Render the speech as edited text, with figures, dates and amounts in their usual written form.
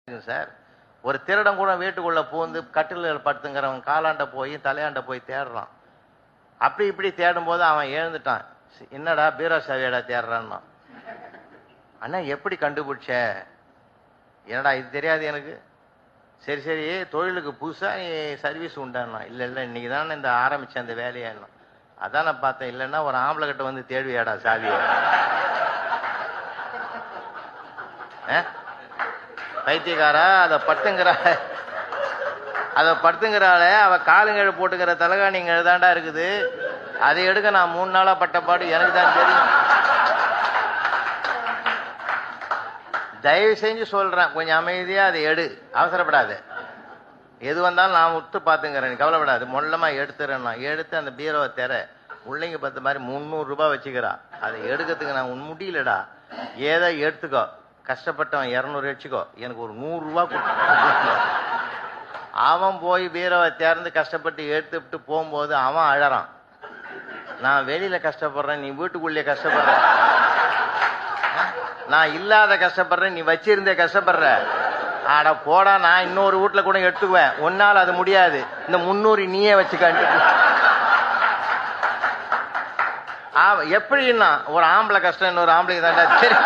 Sir. ஒரு திருடன் கூட வீட்டுக்குள்ள பூந்து கட்டில படுத்துங்கிறவன் காலாண்ட போய் தலையாண்ட போய் தேடுறான். அப்படி இப்படி தேடும் போது அவன் எழுந்துட்டான். என்னடா பீரோ சாவியடா தேடுறான்னா. அண்ணா எப்படி கண்டுபிடிச்ச? என்னடா இது தெரியாது எனக்கு. சரி சரி, தொழிலுக்கு புதுசா நீ சர்வீஸ் உண்டானா? இல்ல இல்ல, இன்னைக்கு தானே இந்த ஆரம்பிச்சேன் அந்த வேலையா. அதான் நான் பார்த்தேன். இல்லைன்னா ஒரு ஆம்பளை கிட்ட வந்து தேடுவியாடா சாவிய? பைத்தியக்காரா, அதை படுத்துங்கிறாளே, அவ காலுங்கழு போட்டுக்கிற தலகாணிங்க தாண்டா இருக்குது. அதை எடுக்க நான் 3 நாளா பட்டப்பாடு எனக்கு தான் தெரியும். தயவு செஞ்சு சொல்றேன், கொஞ்சம் அமைதியா அதை எடு, அவசரப்படாது. எது வந்தாலும் நான் விட்டு பாத்துங்கிறேன், கவலைப்படாது. மொல்லமா எடுத்துறேன். நான் எடுத்து அந்த பீரோவை தெர உள்ளைங்க பார்த்த மாதிரி 300 ரூபாய் வச்சுக்கிறா. அதை எடுக்கிறதுக்கு நான் முடியலடா. ஏதோ எடுத்துக்கோ, கஷ்டப்பட்டவன் 200 வச்சுக்கோ, எனக்கு ஒரு 100 ரூபாய் கொடுத்து. அவன் போய் பீரோவை திறந்து கஷ்டப்பட்டு எடுத்துட்டு போகும்போது அவன் அழறான். நான் வெளியில கஷ்டப்படுறேன், நீ வீட்டுக்குள்ளே கஷ்டப்படுற. நான் இல்லாத கஷ்டப்படுறேன், நீ வச்சிருந்தே கஷ்டப்படுற. ஆட போடா, நான் இன்னொரு வீட்டுல கூட எடுத்துக்குவேன், ஒன்னால அது முடியாது. இந்த 300 நீயே வச்சுக்கான்ட்டு. எப்படின்னா ஒரு ஆம்பளை கஷ்டம் இன்னொரு ஆம்பளைக்கு தாண்டா சரி.